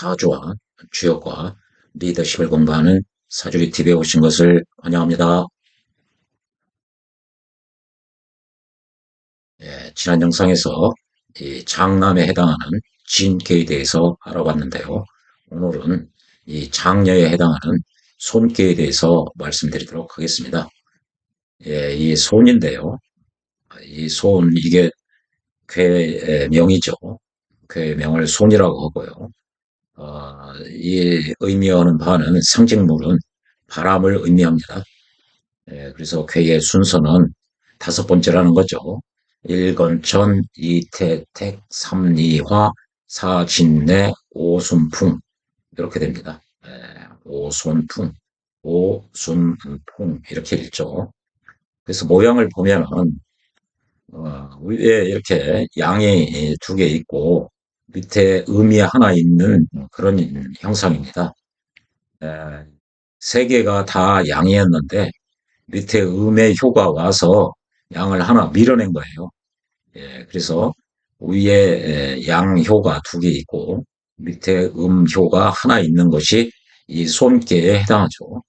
사주와 주역과 리더십을 공부하는 사주리 TV에 오신 것을 환영합니다. 지난 영상에서 이 장남에 해당하는 진계에 대해서 알아봤는데요. 오늘은 이 장녀에 해당하는 손계에 대해서 말씀드리도록 하겠습니다. 이 손인데요. 이 손, 이게 괴명이죠. 괴명을 손이라고 하고요. 이 의미하는 바는 상징물은 바람을 의미합니다. 그래서 괴의 순서는 다섯 번째라는 거죠. 일건천, 이태택, 삼리화, 사진내, 오순풍 이렇게 됩니다. 오손풍, 오순풍 이렇게 읽죠. 그래서 모양을 보면은 위에 이렇게 양이 두 개 있고 밑에 음이 하나 있는 그런 형상입니다. 에, 세 개가 다 양이었는데 밑에 음의 효가 와서 양을 하나 밀어낸 거예요. 그래서 위에 양효가 두 개 있고 밑에 음효가 하나 있는 것이 이 손께에 해당하죠.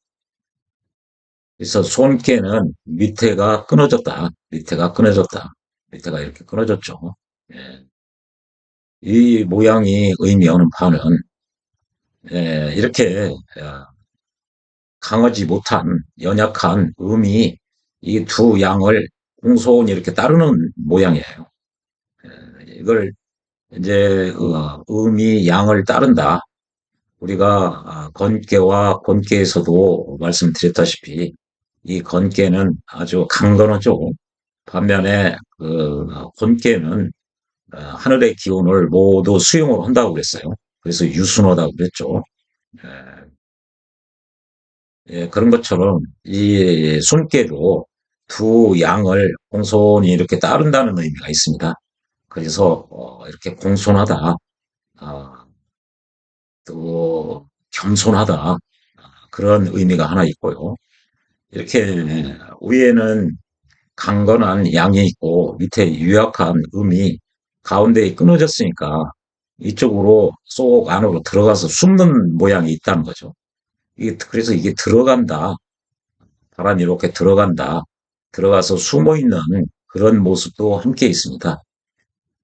그래서 손께는 밑에가 끊어졌다. 밑에가 끊어졌다. 밑에가 이렇게 끊어졌죠. 예. 이 모양이 의미하는 바는 이렇게 강하지 못한 연약한 음이 이 두 양을 공손히 이렇게 따르는 모양이에요. 이걸 이제 음이 양을 따른다. 우리가 건께와 권께에서도 말씀드렸다시피 이 건께는 아주 강건하죠. 반면에 그 권께는 하늘의 기운을 모두 수용을 한다고 그랬어요. 그래서 유순하다고 그랬죠. 그런 것처럼 이 손께도 두 양을 공손히 이렇게 따른다는 의미가 있습니다. 그래서 이렇게 공손하다, 아, 또 겸손하다 그런 의미가 하나 있고요. 이렇게 위에는 강건한 양이 있고 밑에 유약한 음이 가운데에 끊어졌으니까 이쪽으로 쏙 안으로 들어가서 숨는 모양이 있다는 거죠. 그래서 이게 들어간다. 바람이 이렇게 들어간다. 들어가서 숨어 있는 그런 모습도 함께 있습니다.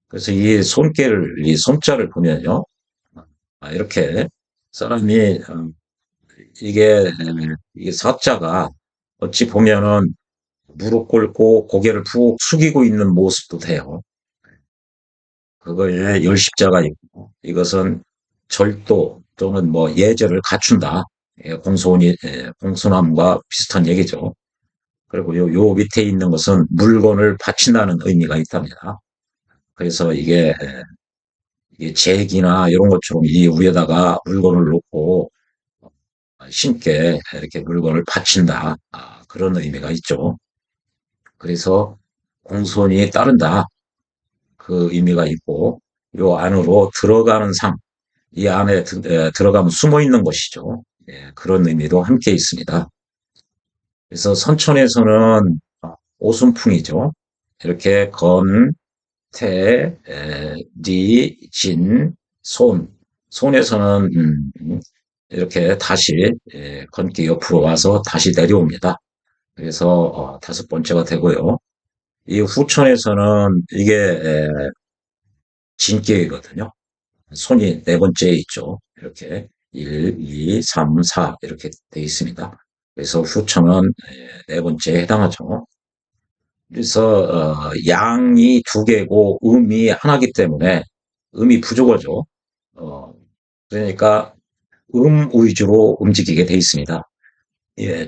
그래서 이 손자를 보면요. 이렇게 사람이, 이게 사자가 어찌 보면은 무릎 꿇고 고개를 푹 숙이고 있는 모습도 돼요. 그거에 열십자가 있고, 이것은 절도 또는 뭐 예절을 갖춘다. 공손함과 비슷한 얘기죠. 그리고 요 밑에 있는 것은 물건을 바친다는 의미가 있답니다. 그래서 이게 잭이나 이런 것처럼 이 위에다가 물건을 놓고 신께 이렇게 물건을 바친다. 그런 의미가 있죠. 그래서 공손히 따른다. 그 의미가 있고, 요 안으로 들어가는 상, 이 안에 들어가면 숨어 있는 것이죠. 그런 의미도 함께 있습니다. 그래서 선천에서는 오순풍이죠. 이렇게 건, 태, 리, 진, 손. 손에서는 이렇게 다시 건기 옆으로 와서 다시 내려옵니다. 그래서 다섯 번째가 되고요. 이 후천에서는 이게 진격이거든요. 손이 네 번째에 있죠. 이렇게 1, 2, 3, 4 이렇게 돼 있습니다. 그래서 후천은 네 번째에 해당하죠. 그래서 양이 두 개고 음이 하나기 때문에 음이 부족하죠. 어, 그러니까 위주로 움직이게 돼 있습니다.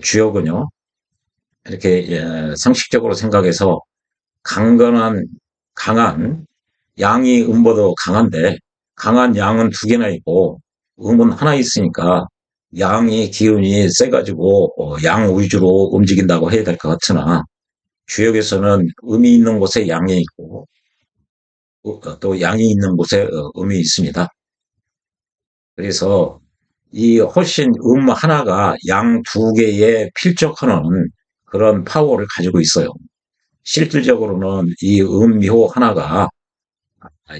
주역은요. 이렇게 상식적으로 생각해서 강건한 강한 양이 음보다 강한데 강한 양은 두 개나 있고 음은 하나 있으니까 양이 기운이 세가지고 양 위주로 움직인다고 해야 될 것 같으나 주역에서는 음이 있는 곳에 양이 있고 또 양이 있는 곳에 음이 있습니다. 그래서 이 훨씬 하나가 양 두 개에 필적하는 그런 파워를 가지고 있어요. 실질적으로는 이 음효 하나가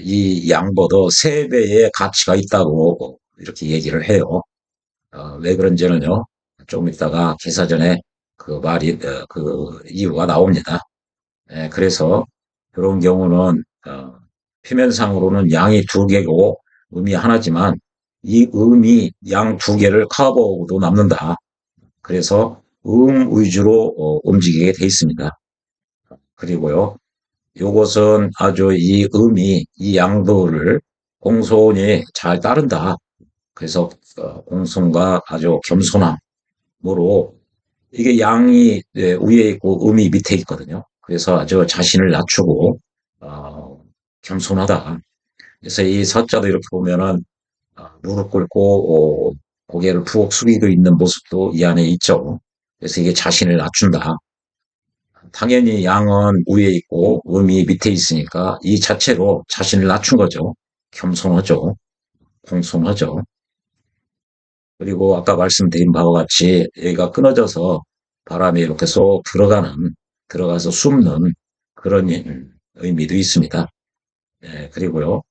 이 양보다 세 배의 가치가 있다고 이렇게 얘기를 해요. 왜 그런지는요. 조금 있다가 개사전에 그 이유가 나옵니다. 그래서 그런 경우는 표면상으로는 양이 두 개고 음이 하나지만 이 음이 양 두 개를 커버하고도 남는다. 그래서 위주로 움직이게 돼 있습니다. 그리고요, 요것은 아주 이 음이 이 양도를 공손히 잘 따른다. 그래서 공손과 아주 겸손함으로 이게 양이 위에 있고 음이 밑에 있거든요. 그래서 아주 자신을 낮추고 겸손하다. 그래서 이 사자도 이렇게 보면은 무릎 꿇고 고개를 푹 숙이고 있는 모습도 이 안에 있죠. 그래서 이게 자신을 낮춘다. 당연히 양은 위에 있고 음이 밑에 있으니까 이 자체로 자신을 낮춘 거죠. 겸손하죠. 공손하죠. 그리고 아까 말씀드린 바와 같이 여기가 끊어져서 바람이 이렇게 쏙 들어가서 숨는 그런 의미도 있습니다. 그리고요,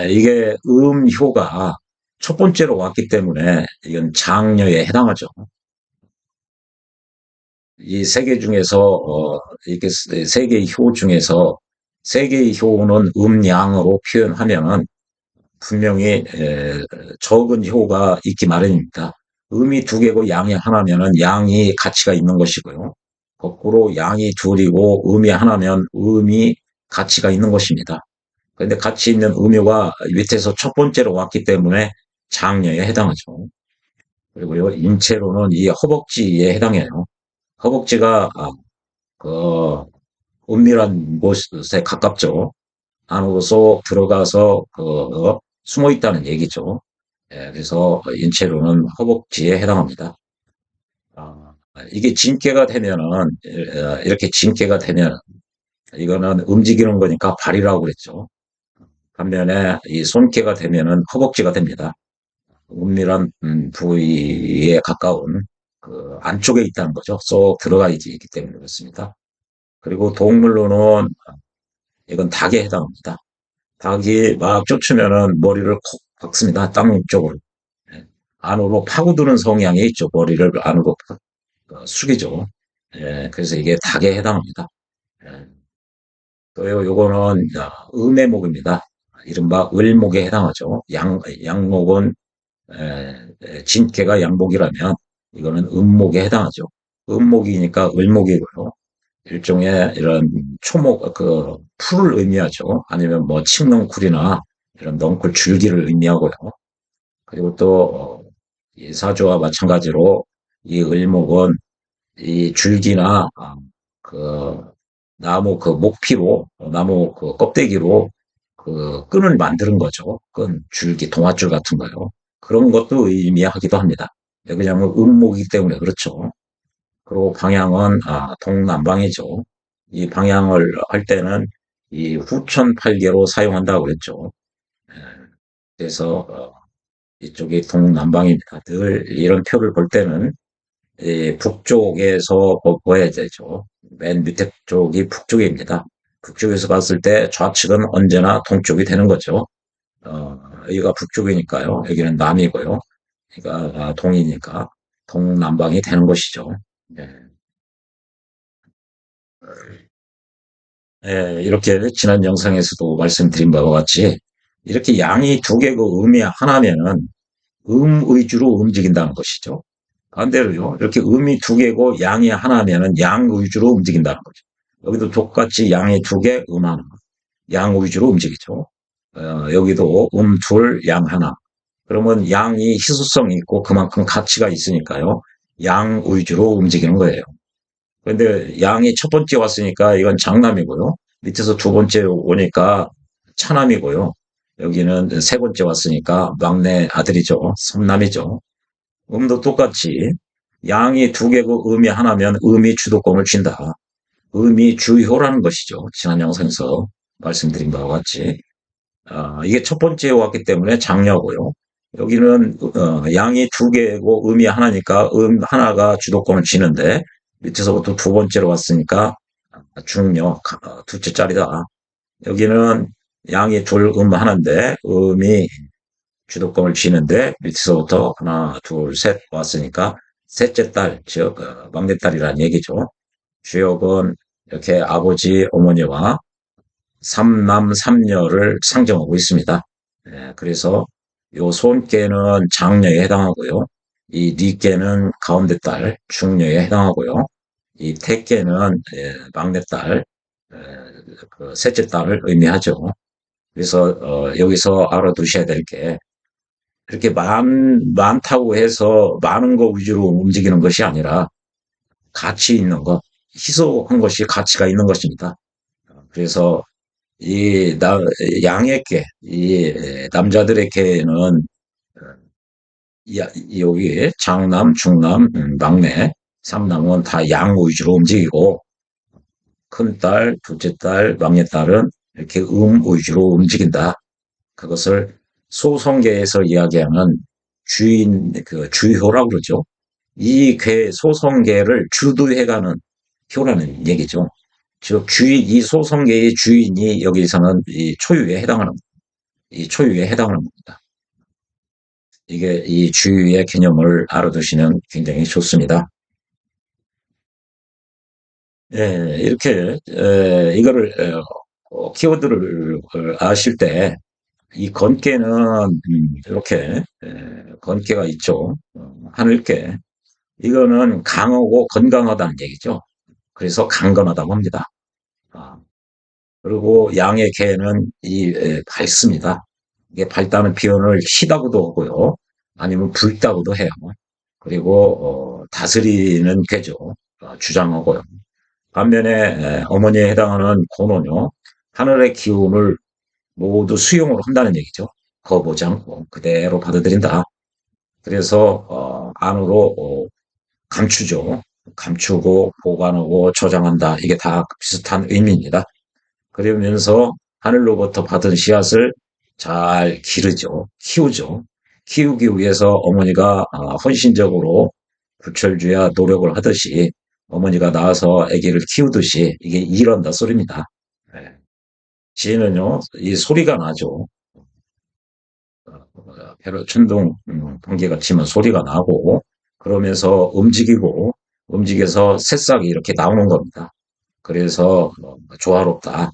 이게 음효가 첫 번째로 왔기 때문에 이건 장려에 해당하죠. 이 세 개 중에서 이렇게 세 개의 효 중에서 세 개의 효는 음양으로 표현하면은 분명히 적은 효가 있기 마련입니다. 음이 두 개고 양이 하나면은 양이 가치가 있는 것이고요. 거꾸로 양이 둘이고 음이 하나면 음이 가치가 있는 것입니다. 그런데 가치 있는 음효가 밑에서 첫 번째로 왔기 때문에 장려에 해당하죠. 그리고요, 인체로는 이 허벅지에 해당해요. 허벅지가 그 은밀한 곳에 가깝죠. 안으로 쏙 들어가서 숨어 있다는 얘기죠. 그래서 인체로는 허벅지에 해당합니다. 이게 진개가 되면은 이렇게 진개가 되면 이거는 움직이는 거니까 발이라고 그랬죠. 반면에 이 손개가 되면은 허벅지가 됩니다. 은밀한 부위에 가까운 그 안쪽에 있다는 거죠. 쏙 들어가 있기 때문에 그렇습니다. 그리고 동물로는 이건 닭에 해당합니다. 닭이 막 쫓으면은 머리를 콕 박습니다. 땅 쪽으로. 예. 안으로 파고드는 성향이 있죠. 머리를 안으로 숙이죠. 그래서 이게 닭에 해당합니다. 예. 또 요거는 음의 목입니다. 이른바 을목에 해당하죠. 양목은 진캐가 양목이라면 이거는 음목에 해당하죠. 음목이니까 을목이고요. 일종의 이런 초목, 풀을 의미하죠. 아니면 뭐 칡넝쿨이나 이런 넝쿨 줄기를 의미하고요. 그리고 또, 이 사주와 마찬가지로 이 을목은 이 줄기나, 그, 나무 목피로, 나무 껍데기로 끈을 만드는 거죠. 끈, 줄기, 동아줄 같은 거요. 그런 것도 의미하기도 합니다. 왜냐하면 음목이기 때문에 그렇죠. 그리고 방향은 동남방이죠. 이 방향을 할 때는 이 후천팔계로 사용한다고 그랬죠. 예, 그래서 이쪽이 동남방입니다. 늘 이런 표를 볼 때는 이 북쪽에서 봐야 되죠. 맨 밑에 쪽이 북쪽입니다. 북쪽에서 봤을 때 좌측은 언제나 동쪽이 되는 거죠. 여기가 북쪽이니까요. 여기는 남이고요. 그러니까 동이니까 동남방이 되는 것이죠. 예. 이렇게 지난 영상에서도 말씀드린 바와 같이 이렇게 양이 두 개고 음이 하나면은 음 위주로 움직인다는 것이죠. 반대로요. 이렇게 음이 두 개고 양이 하나면은 양 위주로 움직인다는 거죠. 여기도 똑같이 양이 두 개, 음 하나. 양 위주로 움직이죠. 여기도 둘, 양 하나. 그러면 양이 희소성이 있고 그만큼 가치가 있으니까요. 양 위주로 움직이는 거예요. 그런데 양이 첫 번째 왔으니까 이건 장남이고요. 밑에서 두 번째 오니까 차남이고요. 여기는 세 번째 왔으니까 막내 아들이죠. 삼남이죠. 음도 똑같이 양이 두 개고 음이 하나면 음이 주도권을 쥔다. 음이 주효라는 것이죠. 지난 영상에서 말씀드린 바와 같이. 이게 첫 번째에 왔기 때문에 장려고요. 여기는 양이 두 개고 음이 하나니까 음 하나가 주도권을 쥐는데 밑에서부터 두 번째로 왔으니까 중요 둘째 자리다. 여기는 양이 둘, 음 하나인데 음이 주도권을 쥐는데 밑에서부터 하나, 둘, 셋 왔으니까 셋째 딸, 즉 막내딸이라는 얘기죠. 주역은 이렇게 아버지, 어머니와 삼남, 삼녀를 상정하고 있습니다. 그래서 요 손께는 장녀에 해당하고요. 이 니께는 가운데 딸, 중녀에 해당하고요. 이 태께는 막내딸, 그 셋째 딸을 의미하죠. 그래서 여기서 알아두셔야 될 게 그렇게 많다고 해서 많은 거 위주로 움직이는 것이 아니라 가치 있는 것, 희소한 것이 가치가 있는 것입니다. 그래서 이 양의 께, 이 남자들의 께는 여기 장남, 중남, 막내, 삼남은 다 양 위주로 움직이고 큰딸, 둘째 딸, 막내딸은 이렇게 위주로 움직인다. 그것을 소성계에서 이야기하는 그 주효라고 그러죠. 이 소성계를 주도해가는 효라는 얘기죠. 즉, 이 소성계의 주인이 여기서는 이 초유에 해당하는, 이 초유에 해당하는 겁니다. 이게 이 주유의 개념을 알아두시면 굉장히 좋습니다. 예, 이렇게, 이거를, 키워드를 아실 때, 이 건깨는, 이렇게, 건깨가 있죠. 하늘깨. 이거는 강하고 건강하다는 얘기죠. 그래서 강건하다고 합니다. 아, 그리고 양의 개는 밝습니다. 이게 밝다는 표현을 희다고도 하고요. 아니면 붉다고도 해요. 그리고 다스리는 괴죠. 주장하고요. 반면에 어머니에 해당하는 고는요. 하늘의 기운을 모두 수용을 한다는 얘기죠. 거부지 않고 그대로 받아들인다. 그래서 안으로 감추죠. 감추고 보관하고 저장한다. 이게 다 비슷한 의미입니다. 그러면서 하늘로부터 받은 씨앗을 잘 기르죠. 키우죠. 키우기 위해서 어머니가 헌신적으로 불철주야 노력을 하듯이 어머니가 나와서 아기를 키우듯이 이게 일한다 소리입니다. 네. 지는요, 이 소리가 나죠. 배로 천둥, 번개가 치면 소리가 나고, 그러면서 움직여서 새싹이 이렇게 나오는 겁니다. 그래서 조화롭다.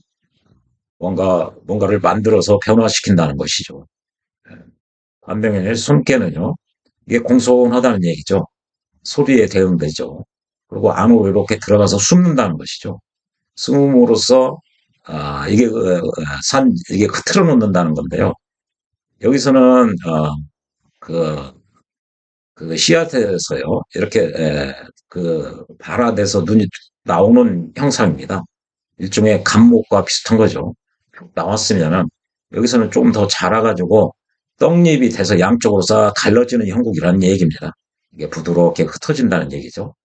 뭔가를 만들어서 변화시킨다는 것이죠. 반면에 손깨는요, 이게 공손하다는 얘기죠. 소리에 대응되죠. 그리고 안으로 이렇게 들어가서 숨는다는 것이죠. 숨음으로써, 이게 흐트러 놓는다는 건데요. 여기서는, 그, 그 씨앗에서요, 이렇게, 발아돼서 눈이 나오는 형상입니다. 일종의 감목과 비슷한 거죠. 나왔으면은 여기서는 조금 더 자라가지고 떡잎이 돼서 양쪽으로 싹 갈라지는 형국이라는 얘기입니다. 이게 부드럽게 흩어진다는 얘기죠.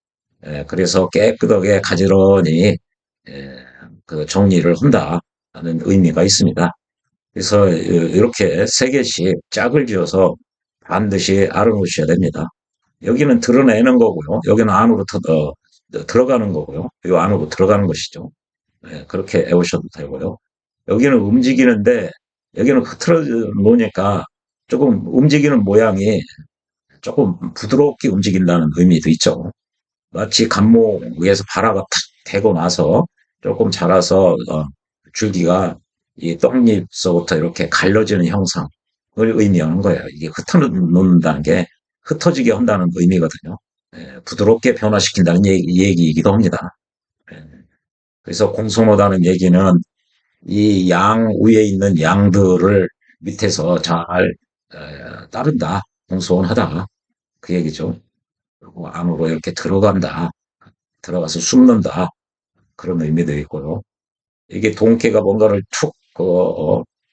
그래서 깨끗하게 가지런히 그 정리를 한다는 의미가 있습니다. 그래서 이렇게 세 개씩 짝을 지어서 반드시 알아놓으셔야 됩니다. 여기는 드러내는 거고요. 여기는 안으로 들어가는 거고요. 이 안으로 들어가는 것이죠. 그렇게 애우셔도 되고요. 여기는 움직이는데 여기는 흐트러 놓으니까 조금 움직이는 모양이 조금 부드럽게 움직인다는 의미도 있죠. 마치 감목 위에서 발화가 탁 되고 나서 조금 자라서 줄기가 이 떡잎서부터 이렇게 갈라지는 형상을 의미하는 거예요. 이게 흩어 놓는다는 게 흩어지게 한다는 의미거든요. 부드럽게 변화시킨다는 얘기이기도 합니다. 그래서 공손하다는 얘기는 이 양 위에 있는 양들을 밑에서 잘 따른다, 공손하다 그 얘기죠. 그리고 안으로 이렇게 들어간다, 들어가서 숨는다 그런 의미도 있고요. 이게 동캐가 뭔가를 툭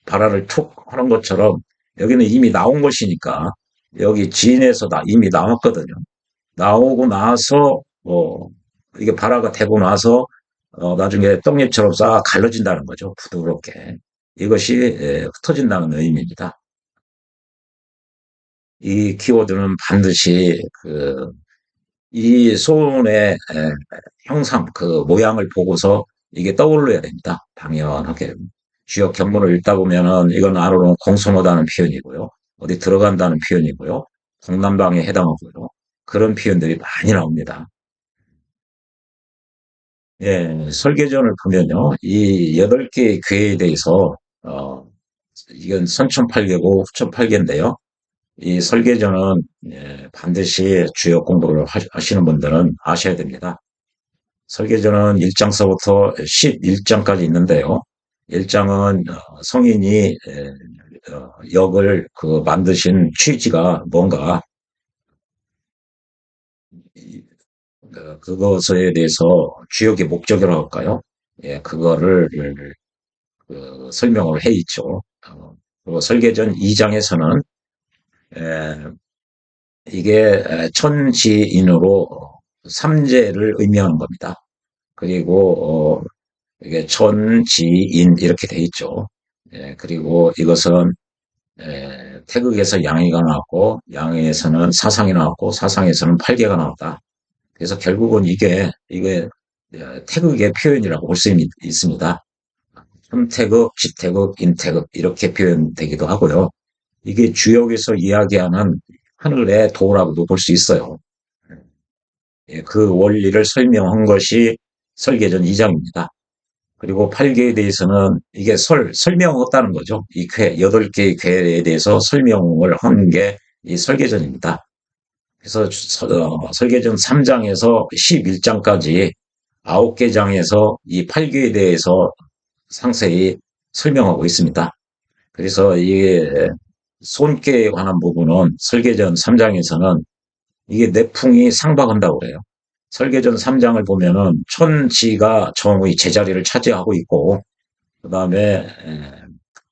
발화를 툭 하는 것처럼 여기는 이미 나온 것이니까 여기 진에서 이미 나왔거든요. 나오고 나서 이게 발화가 되고 나서 나중에 떡잎처럼 싹 갈라진다는 거죠. 부드럽게. 이것이 흩어진다는 의미입니다. 이 키워드는 반드시 이 손의 형상, 그 모양을 보고서 이게 떠올려야 됩니다. 당연하게. 주역 견문을 읽다 보면은 이건 아로는 공손하다는 표현이고요. 어디 들어간다는 표현이고요. 동남방에 해당하고요. 그런 표현들이 많이 나옵니다. 예, 설계전을 보면요. 이 8개의 궤에 대해서, 어, 이건 선천팔계고 후천팔계인데요. 이 설계전은 반드시 주요 공부를 하시는 분들은 아셔야 됩니다. 설계전은 1장서부터 11장까지 있는데요. 1장은 성인이 역을 만드신 취지가 뭔가 그것에 대해서 주역의 목적이라고 할까요? 예, 그거를 설명을 해 있죠. 그리고 설계전 2장에서는 이게 천지인으로 삼재를 의미하는 겁니다. 그리고 이게 천지인 이렇게 돼 있죠. 예, 그리고 이것은 태극에서 양의가 나왔고 양의에서는 사상이 나왔고 사상에서는 팔계가 나왔다. 그래서 결국은 이게 태극의 표현이라고 볼 수 있습니다. 삼태극, 지태극, 인태극 이렇게 표현되기도 하고요. 이게 주역에서 이야기하는 하늘의 도라고도 볼 수 있어요. 예, 그 원리를 설명한 것이 설계전 2장입니다. 그리고 8개에 대해서는 이게 설명했다는 거죠. 이 8개의 궤에 대해서 설명을 한 게 이 설계전입니다. 그래서 설계전 3장에서 11장까지 9개 장에서 이 8개에 대해서 상세히 설명하고 있습니다. 그래서 이게 손괴에 관한 부분은 설계전 3장에서는 이게 내풍이 상박한다고 그래요. 설계전 3장을 보면은 천지가 정의 제자리를 차지하고 있고, 그 다음에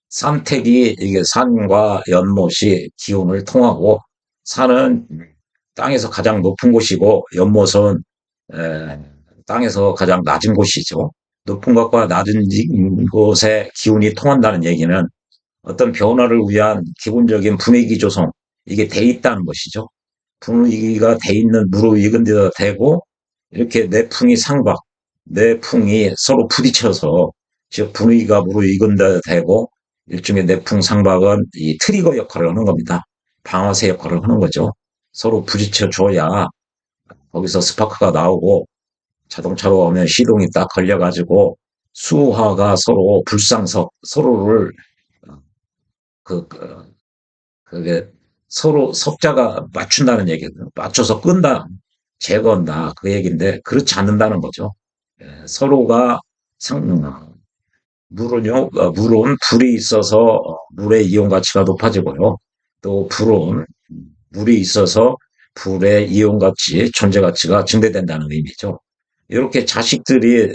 산택이 이게 산과 연못이 기운을 통하고, 산은 땅에서 가장 높은 곳이고 연못은 에, 땅에서 가장 낮은 곳이죠. 높은 것과 낮은 곳의 기운이 통한다는 얘기는 어떤 변화를 위한 기본적인 분위기 조성, 이게 돼 있다는 것이죠. 분위기가 돼 있는 무르익은 데다 대고 이렇게 내풍이 상박, 내풍이 서로 부딪혀서 즉 분위기가 무르익은 데다 대고 일종의 내풍 상박은 이 트리거 역할을 하는 겁니다. 방아쇠 역할을 하는 거죠. 서로 부딪혀 줘야 거기서 스파크가 나오고 자동차로 오면 시동이 딱 걸려가지고 수화가 서로 불상석 서로를 그, 그 그게 서로 석자가 맞춘다는 얘기거든요. 맞춰서 끈다, 제거한다 그 얘기인데 그렇지 않는다는 거죠. 예, 서로가 물은 불이 있어서 물의 이온 가치가 높아지고요. 또 불은 물이 있어서 불의 이온 가치, 존재 가치가 증대된다는 의미죠. 이렇게 자식들이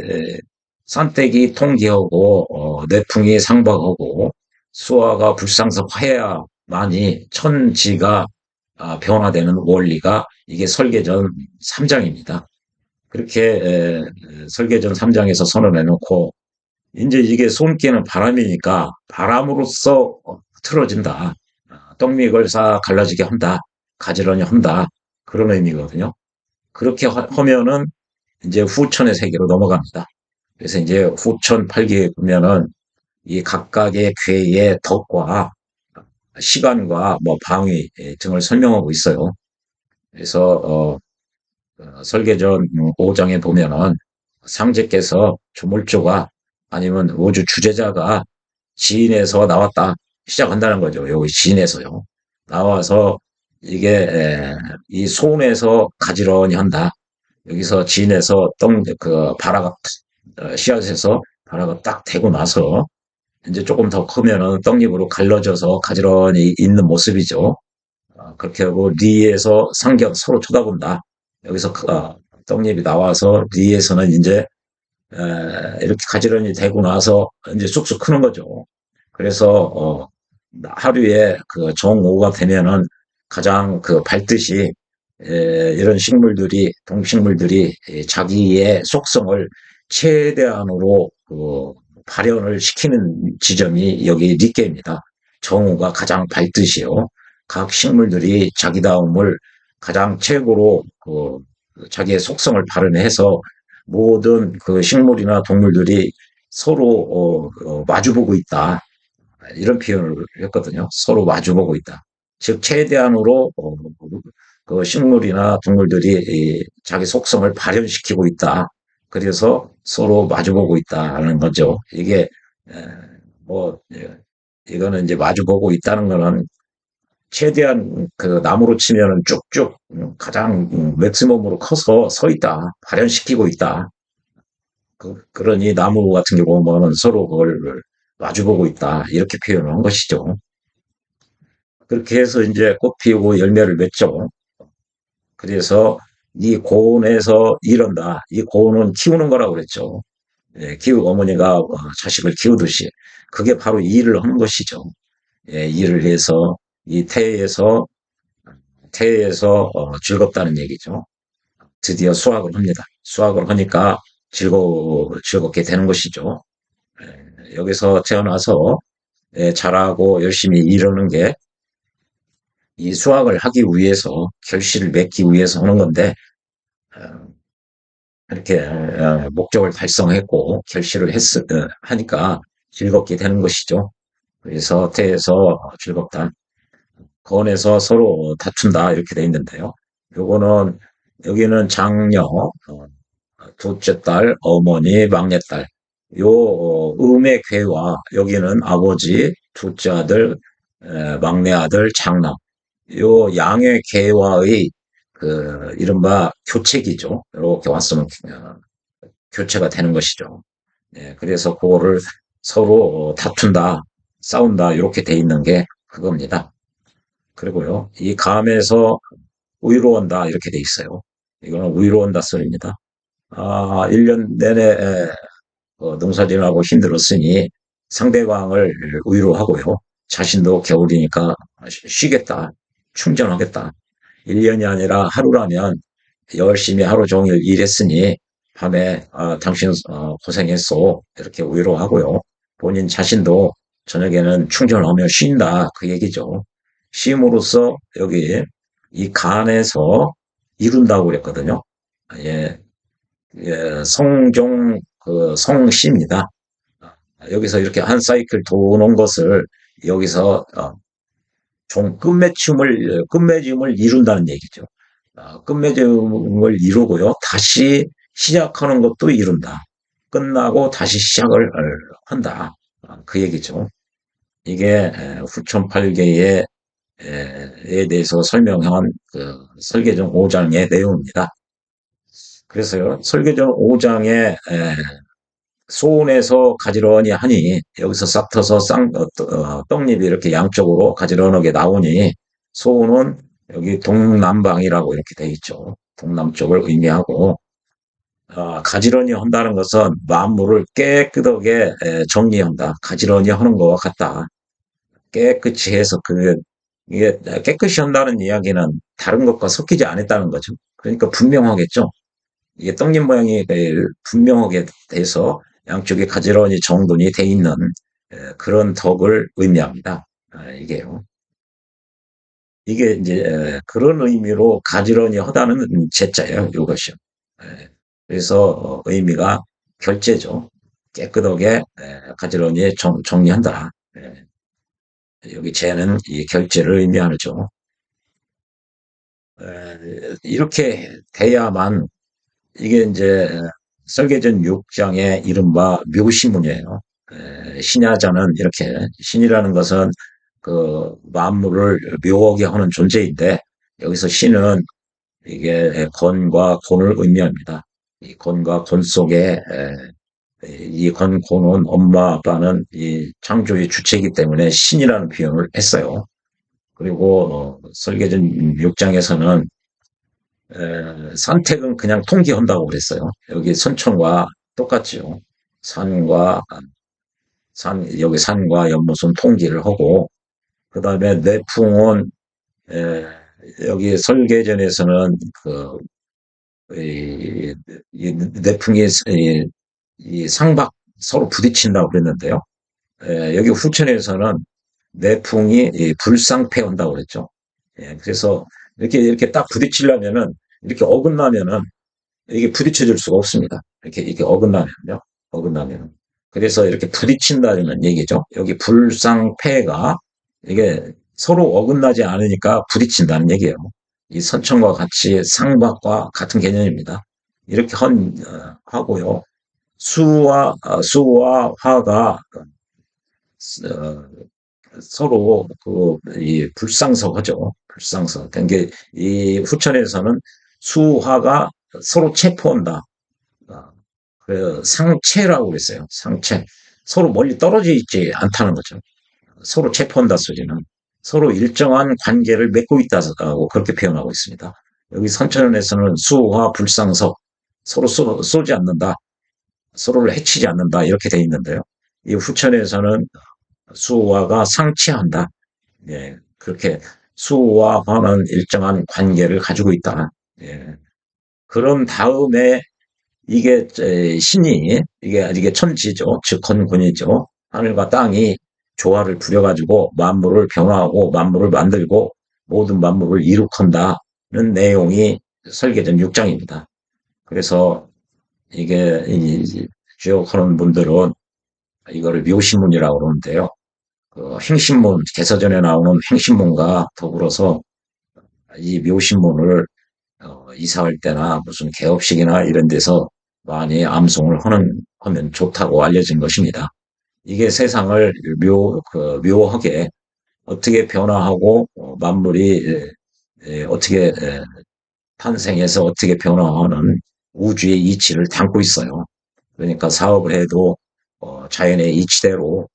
산떼기 통기하고 내풍이 상박하고 수화가 불상석해야만이 천지가 변화되는 원리가 이게 설계전 3장입니다. 그렇게 설계전 3장에서 선언해 놓고 이제 이게 손기는 바람이니까 바람으로써 틀어진다. 떡믹을 싹 갈라지게 한다. 가지런히 한다. 그런 의미거든요. 그렇게 하면은 이제 후천의 세계로 넘어갑니다. 그래서 이제 후천 8기에 보면은 이 각각의 궤의 덕과 시간과 뭐 방위 등을 설명하고 있어요. 그래서 설계전 5장에 보면은 상제께서 조물주가 아니면 우주 주제자가 지인에서 나왔다 시작한다는 거죠. 여기 지인에서요. 나와서 이게 이 손에서 가지런히 한다. 여기서 지인에서 바라가 씨앗에서 바라가 딱 되고 나서 이제 조금 더 크면은 떡잎으로 갈라져서 가지런히 있는 모습이죠. 그렇게 하고 리에서 상견 서로 쳐다본다. 여기서 떡잎이 나와서 리에서는 이제 이렇게 가지런히 되고 나서 이제 쑥쑥 크는 거죠. 그래서 하루에 그 정오가 되면은 가장 밝듯이 이런 동식물들이 자기의 속성을 최대한으로 발현을 시키는 지점이 여기 니케입니다. 정오가 가장 밝듯이요. 각 식물들이 자기다움을 가장 최고로 자기의 속성을 발현해서 모든 그 식물이나 동물들이 서로 마주보고 있다. 이런 표현을 했거든요. 서로 마주보고 있다. 즉 최대한으로 그 식물이나 동물들이 자기 속성을 발현시키고 있다. 그래서 서로 마주보고 있다는 거죠. 이게 에, 뭐 이거는 이제 마주보고 있다는 거는 최대한 그 나무로 치면은 쭉쭉 가장 맥시멈으로 커서 서 있다. 발현시키고 있다. 그러니 나무 같은 경우 보면은 서로 그걸 마주보고 있다. 이렇게 표현을 한 것이죠. 그렇게 해서 이제 꽃 피우고 열매를 맺죠. 그래서 이 고온에서 이른다. 이 고온은 키우는 거라고 그랬죠. 예, 어머니가 자식을 키우듯이. 그게 바로 이 일을 하는 것이죠. 예, 일을 해서 이 태에서 즐겁다는 얘기죠. 드디어 수학을 합니다. 수학을 하니까 즐겁게 되는 것이죠. 예, 여기서 태어나서 예, 잘하고 열심히 일하는 게 이 수학을 하기 위해서 결실을 맺기 위해서 하는 건데 어, 이렇게 목적을 달성했고 결실을 하니까 즐겁게 되는 것이죠. 그래서 태에서 즐겁다. 건에서 서로 다툰다 이렇게 돼 있는데요. 요거는 여기는 장녀, 둘째 딸, 어머니, 막내딸. 요 음의 괴와 여기는 아버지, 둘째 아들, 막내 아들, 장남. 요 양의 괴와의 그 이른바 교책이죠. 이렇게 왔으면 교체가 되는 것이죠. 예, 그래서 그거를 서로 다툰다, 싸운다 이렇게 돼 있는 게 그겁니다. 그리고요, 이 감에서 의로운다 이렇게 돼 있어요. 이거는 의로운다 소리입니다. 1년 내내 농사짓느라고 힘들었으니 상대방을 위로하고요. 자신도 겨울이니까 쉬겠다, 충전하겠다. 1년이 아니라 하루라면 열심히 하루 종일 일했으니 밤에 당신 고생했어 이렇게 위로하고요. 본인 자신도 저녁에는 충전하며 쉰다 그 얘기죠. 쉼으로써 여기 이 간에서 이룬다고 그랬거든요. 예, 예, 성종 그 성씨입니다. 여기서 이렇게 한 사이클 도는 것을 여기서 종 끝맺음을 이룬다는 얘기죠. 끝맺음을 이루고요. 다시 시작하는 것도 이룬다. 끝나고 다시 시작을 한다. 그 얘기죠. 이게 후천팔계에 대해서 설명한 그 설계전 5장의 내용입니다. 그래서요, 설계전 5장에 소원에서 가지런히 하니 여기서 싹 터서 떡잎이 이렇게 양쪽으로 가지런하게 나오니 소원은 여기 동남방이라고 이렇게 돼 있죠. 동남쪽을 의미하고 가지런히 한다는 것은 만물을 깨끗하게 정리한다. 가지런히 하는 것과 같다. 깨끗이 해서 이게 깨끗이 한다는 이야기는 다른 것과 섞이지 않았다는 거죠. 그러니까 분명하겠죠. 이게 떡잎 모양이 분명하게 돼서 양쪽에 가지런히 정돈이 돼 있는 그런 덕을 의미합니다. 이게요. 이게 이제 그런 의미로 가지런히 하다는 제자예요. 이것이요. 그래서 의미가 결제죠. 깨끗하게 가지런히 정리한다. 여기 재는 이 결제를 의미하죠. 이렇게 돼야만 이게 이제 설계전 6장의 이른바 묘시문이에요. 신야자는 이렇게 신이라는 것은 그 만물을 묘하게 하는 존재인데 여기서 신은 이게 건과 곤을 의미합니다. 이 건과 곤 속에 이 곤은 엄마 아빠는 이 창조의 주체이기 때문에 신이라는 표현을 했어요. 그리고 설계전 6장에서는 선택은 그냥 통기한다고 그랬어요. 여기 선천과 똑같죠. 산과 여기 산과 연못은 통기를 하고 그 다음에 내풍은 에, 여기 설계전에서는 이 내풍이 이 상박 서로 부딪힌다고 그랬는데요. 여기 후천에서는 내풍이 불상패한다고 그랬죠. 그래서 이렇게 딱 부딪히려면은 이렇게 어긋나면은 이게 부딪혀질 수가 없습니다. 이렇게 어긋나면요. 어긋나면. 그래서 이렇게 부딪힌다는 얘기죠. 여기 불상패가 이게 서로 어긋나지 않으니까 부딪힌다는 얘기예요. 이 선천과 같이 상박과 같은 개념입니다. 이렇게 하고요. 수와 화가 어, 서로 이 불상석하죠. 불상석. 그러니까 이 후천에서는 수화가 서로 체포한다. 어, 그 상체라고 그랬어요. 상체. 서로 멀리 떨어져 있지 않다는 거죠. 서로 체포한다 소리는 서로 일정한 관계를 맺고 있다고 그렇게 표현하고 있습니다. 여기 선천론에서는 수화 불상석 서로 쏘지 않는다. 서로를 해치지 않는다. 이렇게 돼 있는데요. 이 후천에서는 수화가 상치한다. 예, 그렇게 수와 화는 일정한 관계를 가지고 있다. 예. 그런 다음에 이게 신이 이게 천지죠. 즉 건군이죠. 하늘과 땅이 조화를 부려가지고 만물을 변화하고 만물을 만들고 모든 만물을 이룩한다는 내용이 설계전 6장입니다. 그래서 이게 주역하는 분들은 이거를 묘신문이라고 그러는데요. 그 행신문 개서전에 나오는 행신문과 더불어서 이 묘신문을 이사할 때나 무슨 개업식이나 이런 데서 많이 하면 좋다고 알려진 것입니다. 이게 세상을 묘하게 어떻게 변화하고 만물이 어떻게 탄생해서 어떻게 변화하는 우주의 이치를 담고 있어요. 그러니까 사업을 해도 자연의 이치대로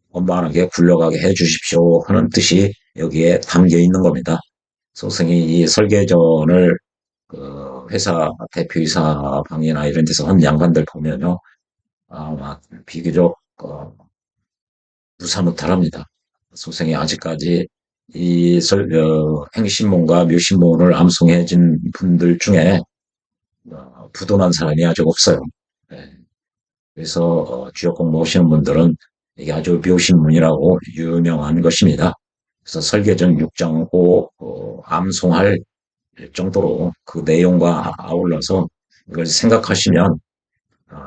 원만하게 굴러가게 해 주십시오 하는 뜻이 여기에 담겨 있는 겁니다. 소승이 이 설계전을 회사 대표이사 방이나 이런 데서 한 양반들 보면요. 아마 비교적 무사무탈합니다. 소승이 아직까지 행신문과 묘신문을 암송해진 분들 중에 부도난 사람이 아직 없어요. 네. 그래서 주역 공부하시는 분들은 이게 아주 묘신문이라고 유명한 것입니다. 그래서 설계전 6장고 암송할 정도로 그 내용과 아울러서 이걸 생각하시면 어,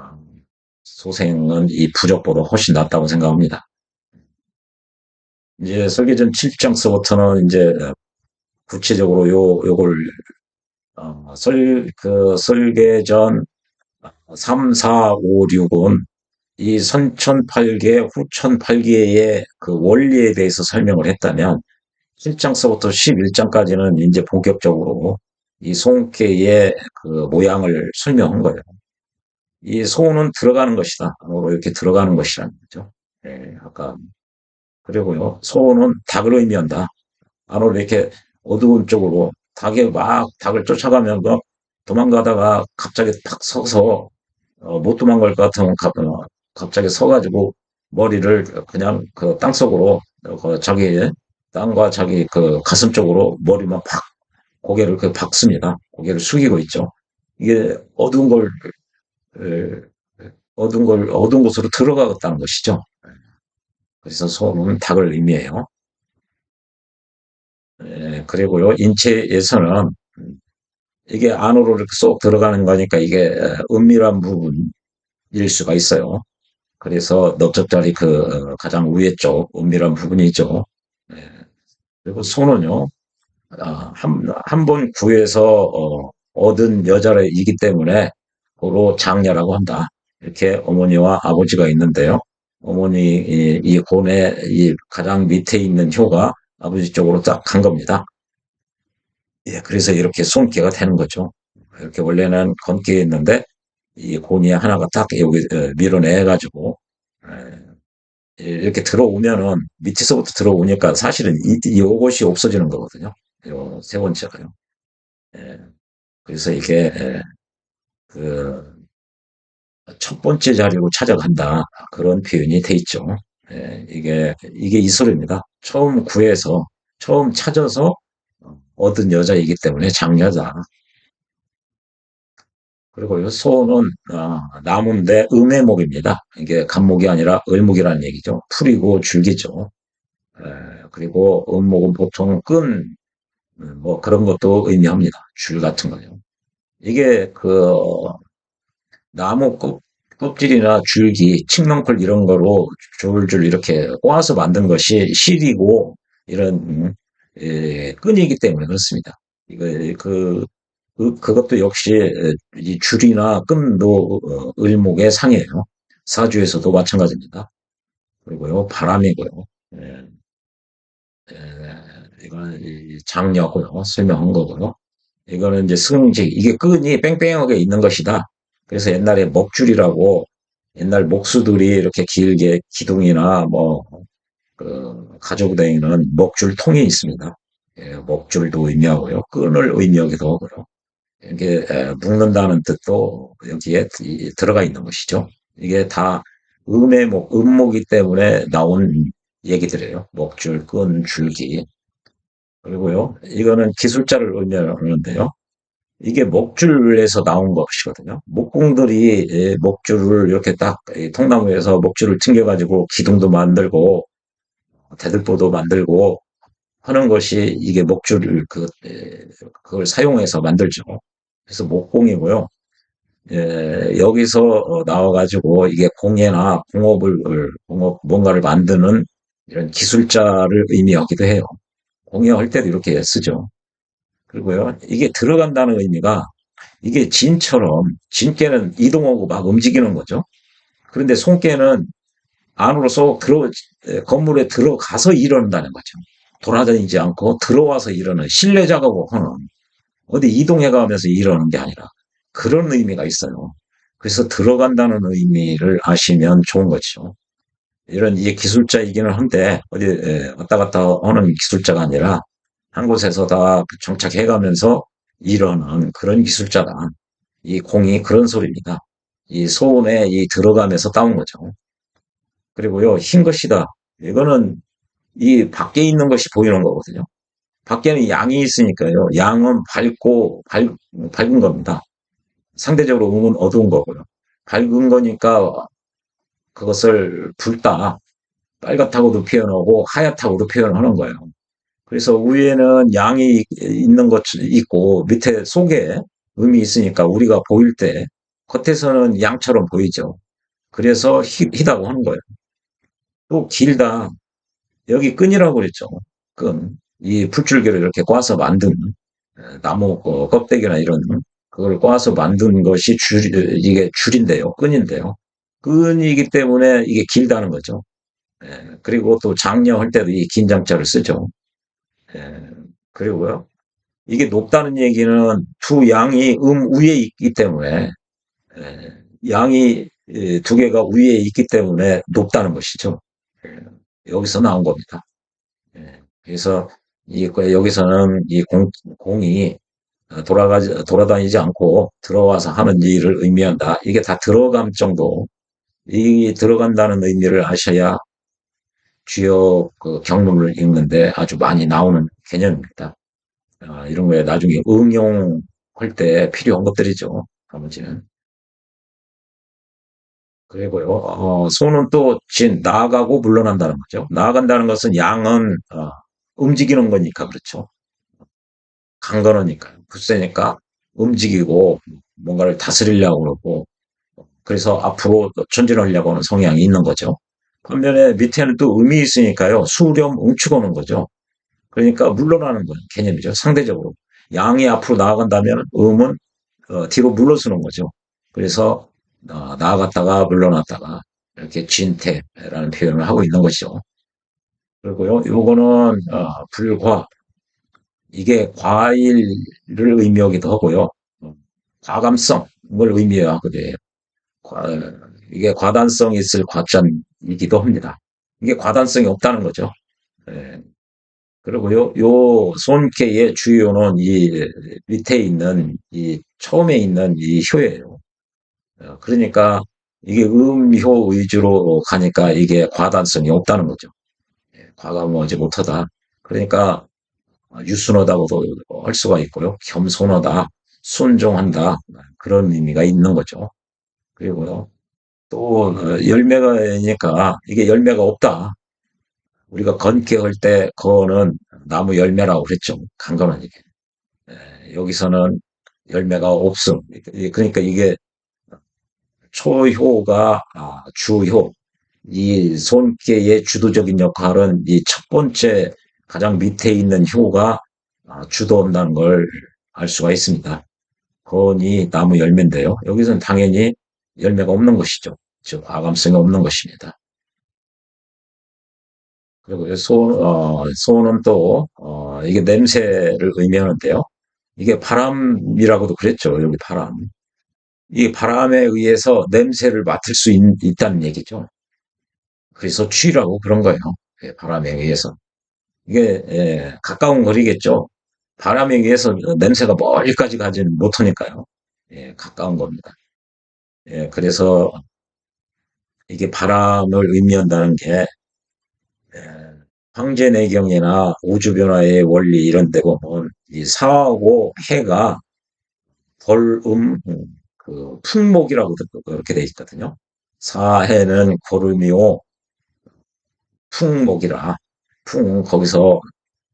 소생은 이 부적보다 훨씬 낫다고 생각합니다. 이제 설계전 7장서부터는 이제 구체적으로 요걸 설계전 3, 4, 5, 6은 이 선천 8개, 후천 8개의 그 원리에 대해서 설명을 했다면 7장서부터 11장까지는 이제 본격적으로 이 송케의 그 모양을 설명한 거예요. 이 소는 들어가는 것이다. 안으로 이렇게 들어가는 것이라는 거죠. 예, 아까 그리고요. 소는 닭을 의미한다. 안으로 이렇게 어두운 쪽으로 닭을 쫓아가면 도망가다가 갑자기 탁 서서 못 도망갈 것 같으면 갑자기 서가지고 머리를 그냥 그 땅속으로 자기 땅과 자기 그 가슴 쪽으로 머리만 팍 고개를 그 박습니다. 고개를 숙이고 있죠. 이게 어두운 곳으로 들어가겠다는 것이죠. 그래서 소는 닭을 의미해요. 그리고요, 인체에서는 이게 안으로 이렇게 쏙 들어가는 거니까 이게 은밀한 부분일 수가 있어요. 그래서 넓적다리 가장 위에 쪽 은밀한 부분이죠. 예, 그리고 소는요, 한 번 구해서 얻은 여자이기 때문에 고로 장녀라고 한다. 이렇게 어머니와 아버지가 있는데요. 어머니 이 곤의 이 가장 밑에 있는 효가 아버지 쪽으로 딱 간 겁니다. 예, 그래서 이렇게 손귀가 되는 거죠. 이렇게 원래는 건기였는데 이 곤이 하나가 딱 여기 밀어내 가지고 이렇게 들어오면은 밑에서부터 들어오니까 사실은 이것이 없어지는 거거든요. 요 세 번째가요. 예, 그래서 이게 그 첫 번째 자리로 찾아간다. 그런 표현이 돼 있죠. 이게 이소리입니다. 처음 구해서, 처음 찾아서 얻은 여자이기 때문에 장여자. 그리고 요 소는 나무인데 음해목입니다. 이게 간목이 아니라 을목이라는 얘기죠. 풀이고 줄기죠. 그리고 음목은 보통 뭐 그런 것도 의미합니다. 줄 같은 거요. 이게 나무 껍질이나 줄기, 칡넝쿨 이런 거로 줄줄 이렇게 꼬아서 만든 것이 실이고 이런 끈이기 때문에 그렇습니다. 이거 그것도 역시 이 줄이나 끈도 을목의 상이에요. 사주에서도 마찬가지입니다. 그리고요 바람이고요. 예, 이거는 장려고요. 설명한 거고요. 이거는 이제 승직, 이게 끈이 뺑뺑하게 있는 것이다. 그래서 옛날에 먹줄이라고 옛날 목수들이 이렇게 길게 기둥이나 뭐, 가지고 다니는 먹줄 통이 있습니다. 예, 먹줄도 의미하고요. 끈을 의미하기도 하고요. 이게 묶는다는 뜻도 여기에 들어가 있는 것이죠. 이게 다 음목이기 때문에 나온 얘기들이에요. 먹줄, 끈, 줄기. 그리고요, 이거는 기술자를 의미하는데요. 이게 목줄에서 나온 것이거든요. 목공들이 목줄을 이렇게 딱 통나무에서 목줄을 튕겨가지고 기둥도 만들고 대들보도 만들고 하는 것이 이게 목줄을 그걸 사용해서 만들죠. 그래서 목공이고요. 여기서 나와가지고 이게 공예나 공업 뭔가를 만드는 이런 기술자를 의미하기도 해요. 공예할 때도 이렇게 쓰죠. 그리고요, 이게 들어간다는 의미가 이게 진깨는 이동하고 막 움직이는 거죠. 그런데 손깨는 안으로 쏙 건물에 들어가서 일어난다는 거죠. 돌아다니지 않고 들어와서 일어나는 실내 작업을 하는 어디 이동해 가면서 일어나는 게 아니라 그런 의미가 있어요. 그래서 들어간다는 의미를 아시면 좋은 거죠. 이런 이게 기술자이기는 한데 어디 왔다 갔다 하는 기술자가 아니라 한 곳에서 다 정착해 가면서 일어나는 그런 기술자다. 이 공이 그런 소리입니다. 이 소음에 들어가면서 따온 거죠. 그리고요, 흰 것이다. 이거는 이 밖에 있는 것이 보이는 거거든요. 밖에는 양이 있으니까요. 양은 밝은 겁니다. 상대적으로 음은 어두운 거고요. 밝은 거니까 그것을 붉다, 빨갛다고도 표현하고 하얗다고도 표현하는 거예요. 그래서 위에는 양이 있는 것 있고 밑에 속에 음이 있으니까 우리가 보일 때 겉에서는 양처럼 보이죠. 그래서 희다고 하는 거예요. 또 길다. 여기 끈이라고 그랬죠. 끈. 이 풀줄기를 이렇게 꽈서 만든 나무 껍데기나 이런 그걸 꽈서 만든 것이 이게 줄인데요. 끈인데요. 끈이기 때문에 이게 길다는 거죠. 그리고 또 장려할 때도 이 긴장자를 쓰죠. 예, 그리고요. 이게 높다는 얘기는 두 양이 위에 있기 때문에 양이 두 개가 위에 있기 때문에 높다는 것이죠. 여기서 나온 겁니다. 그래서 여기서는 공이 돌아다니지 않고 들어와서 하는 일을 의미한다. 이게 다 들어감 정도. 이 들어간다는 의미를 아셔야 주요 그 경문을 읽는데 아주 많이 나오는 개념입니다. 이런 거에 나중에 응용할 때 필요한 것들이죠. 나머지는. 그리고요, 소는 또 나아가고 물러난다는 거죠. 나아간다는 것은 양은, 움직이는 거니까 그렇죠. 강건하니까. 굳세니까 움직이고 뭔가를 다스리려고 그러고, 그래서 앞으로 전진하려고 하는 성향이 있는 거죠. 반면에 밑에는 또 음이 있으니까요, 수렴 응축하는 거죠. 그러니까 물러나는 건 개념이죠. 상대적으로. 양이 앞으로 나아간다면 음은 뒤로 물러서는 거죠. 그래서 나아갔다가 물러났다가 이렇게 진태라는 표현을 하고 있는 것이죠. 그리고요, 요거는 불과 이게 과일을 의미하기도 하고요. 과감성을 의미하거든요. 과- 이게 과단성이 있을 과자이기도 합니다. 이게 과단성이 없다는 거죠. 예. 그리고요, 요 손케의 주요는 이 밑에 있는 처음에 있는 이 효예요. 그러니까 이게 음효 위주로 가니까 이게 과단성이 없다는 거죠. 과감하지 못하다. 그러니까 유순하다고도 할 수가 있고요. 겸손하다, 순종한다 그런 의미가 있는 거죠. 그리고요, 또 열매가니까 이게 열매가 없다. 우리가 건캐할 때 그거는 나무 열매라고 그랬죠. 강건하니까. 여기서는 열매가 없음. 그러니까 이게 초효가 주효. 이 손께의 주도적인 역할은 이 첫 번째 가장 밑에 있는 효가 주도한다는 걸 알 수가 있습니다. 건이 나무 열매인데요. 여기서는 당연히 열매가 없는 것이죠. 즉 아감성이 없는 것입니다. 그리고 소는 또 이게 냄새를 의미하는데요. 이게 바람이라고도 그랬죠. 여기 바람. 이 바람에 의해서 냄새를 맡을 수 있다는 얘기죠. 그래서 쥐라고 그런 거예요. 예, 바람에 의해서. 이게 가까운 거리겠죠. 바람에 의해서 냄새가 멀리까지 가지는 못하니까요. 예, 가까운 겁니다. 예, 그래서 이게 바람을 의미한다는 게 황제내경이나 우주변화의 원리 이런 데 보면 이 사하고 해가 벌음 그 풍목이라고 그렇게 돼 있거든요. 사해는 고름이요 풍목이라 거기서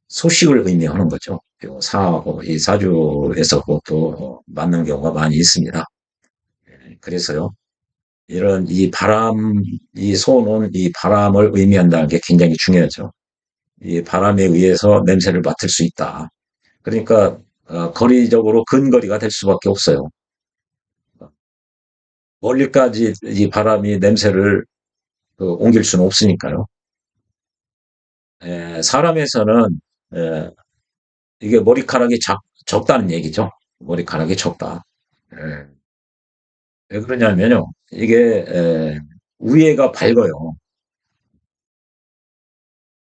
소식을 의미하는 거죠. 요 사하고 이 사주에서 그것도 맞는 경우가 많이 있습니다. 그래서요. 이런 이 바람, 이 소는 이 바람을 의미한다는 게 굉장히 중요하죠. 이 바람에 의해서 냄새를 맡을 수 있다. 그러니까 거리적으로 근거리가 될 수밖에 없어요. 멀리까지 이 바람이 냄새를 옮길 수는 없으니까요. 사람에서는 에, 이게 머리카락이 적다는 얘기죠. 머리카락이 적다. 에, 왜 그러냐면요. 이게 위에가 밝아요.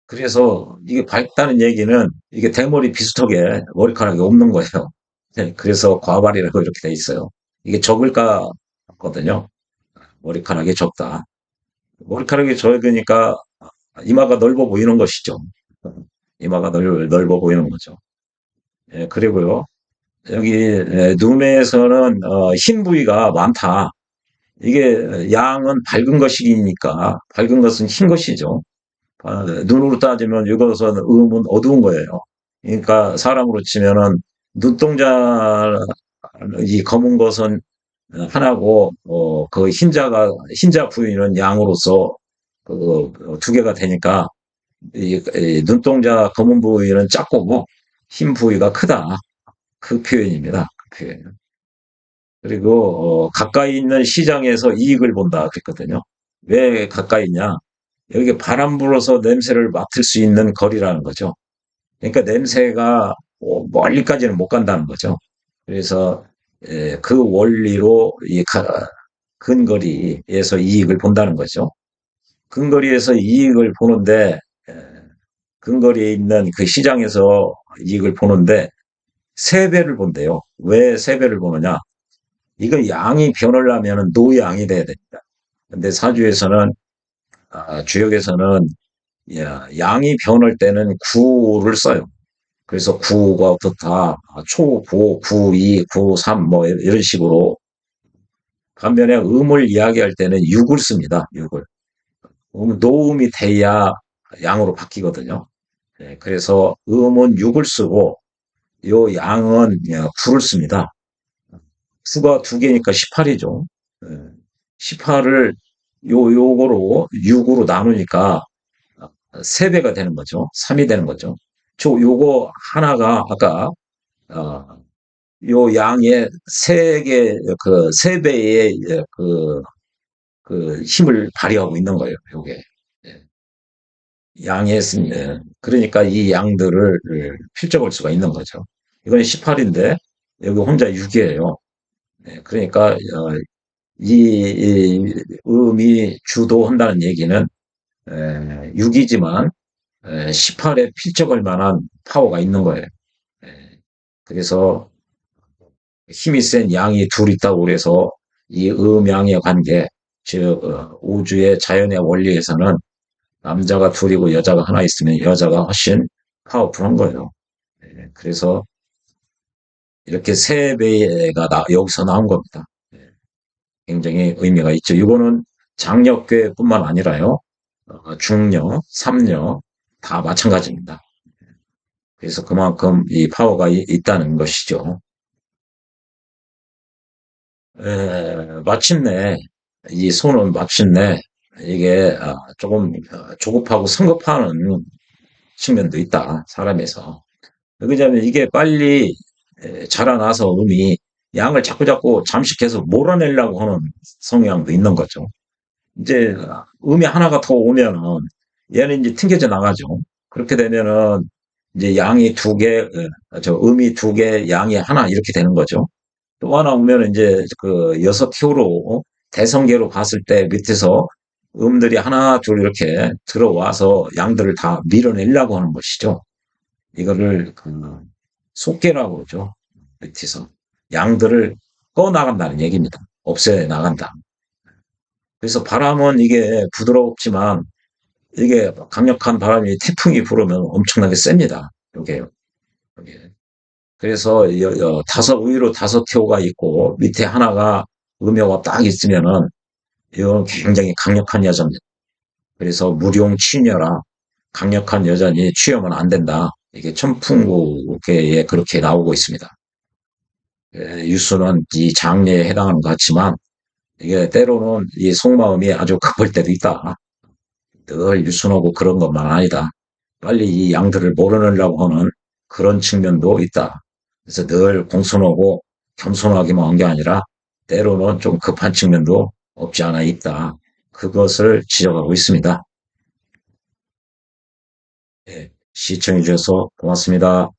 그래서 이게 밝다는 얘기는 이게 대머리 비슷하게 머리카락이 없는 거예요. 네, 그래서 과발이라고 이렇게 돼 있어요. 이게 적을까 하거든요. 머리카락이 적다. 머리카락이 적으니까 이마가 넓어 보이는 것이죠. 이마가 넓어 보이는 거죠. 예, 그리고요. 여기 눈에서는 흰 부위가 많다. 이게 양은 밝은 것이니까 밝은 것은 흰 것이죠. 눈으로 따지면 이것은 음은 어두운 거예요. 그러니까 사람으로 치면은 눈동자 이 검은 것은 하나고 그 흰자 부위는 양으로서 두 개가 되니까 이 눈동자 검은 부위는 작고 흰 부위가 크다. 그 표현입니다. 그 표현. 그리고 가까이 있는 시장에서 이익을 본다 그랬거든요. 왜 가까이 있냐? 여기 바람 불어서 냄새를 맡을 수 있는 거리라는 거죠. 그러니까 냄새가 멀리까지는 못 간다는 거죠. 그래서 그 원리로 이 근거리에서 이익을 본다는 거죠. 근거리에서 이익을 보는데 근거리에 있는 그 시장에서 이익을 보는데 세 배를 본대요. 왜 세 배를 보느냐? 이거 양이 변하려면 노양이 돼야 됩니다. 근데 사주에서는 주역에서는 양이 변할 때는 구를 써요. 그래서 구가 어떻다, 초, 고, 구, 이, 구, 삼, 뭐, 이런 식으로. 반면에 음을 이야기할 때는 육을 씁니다. 육을. 노음이 돼야 양으로 바뀌거든요. 그래서 음은 육을 쓰고, 요 양은 구를 씁니다. 수가 두 개니까 18이죠. 18을 요거로 6으로 나누니까 세 배가 되는 거죠. 3이 되는 거죠. 요거 하나가 아까 어, 요 양의 세 배의 그 힘을 발휘하고 있는 거예요. 요게 예. 양의 그러니까 이 양들을 필적할 수가 있는 거죠. 이건 18인데 여기 혼자 6이에요. 그러니까 이 음이 주도한다는 얘기는 6이지만 18에 필적할 만한 파워가 있는 거예요. 그래서 힘이 센 양이 둘 있다고 그래서 이 음양의 관계, 즉 우주의 자연의 원리에서는 남자가 둘이고 여자가 하나 있으면 여자가 훨씬 파워풀한 거예요. 그래서 이렇게 세 배가 여기서 나온 겁니다. 굉장히 의미가 있죠. 이거는 장력괴뿐만 아니라요. 중력, 삼력 다 마찬가지입니다. 그래서 그만큼 이 파워가 있다는 것이죠. 마침내 이 손은 마침내 이게 조금 조급하고 성급한 측면도 있다, 사람에서. 왜냐하면 이게 빨리 자라나서 음이 양을 자꾸자꾸 잠식해서 몰아내려고 하는 성향도 있는 거죠. 이제 음이 하나가 더 오면은 얘는 이제 튕겨져 나가죠. 그렇게 되면은 이제 양이 두 개, 음이 두 개, 양이 하나 이렇게 되는 거죠. 또 하나 오면 이제 그 여섯 큐로 대성계로 갔을 때 밑에서 음들이 하나 둘 이렇게 들어와서 양들을 다 밀어내려고 하는 것이죠. 이거를 그 속계라고 그러죠. 밑에서 양들을 꺼 나간다는 얘기입니다. 없애 나간다. 그래서 바람은 이게 부드럽지만 이게 강력한 바람이 태풍이 불으면 엄청나게 셉니다. 이게. 그래서 다섯 위로 다섯 효가 있고 밑에 하나가 음효가 딱 있으면은 이건 굉장히 강력한 여자입니다. 그래서 무룡취녀라 강력한 여자니 취하면 안 된다. 이게 천풍국에 그렇게 나오고 있습니다. 유수는 이 장례에 해당하는 것 같지만 이게 때로는 이 속마음이 아주 급할 때도 있다. 늘 유순하고 그런 것만 아니다. 빨리 이 양들을 몰아내려고 하는 그런 측면도 있다. 그래서 늘 공손하고 겸손하기만 한 게 아니라 때로는 좀 급한 측면도 없지 않아 있다. 그것을 지적하고 있습니다. 네, 시청해 주셔서 고맙습니다.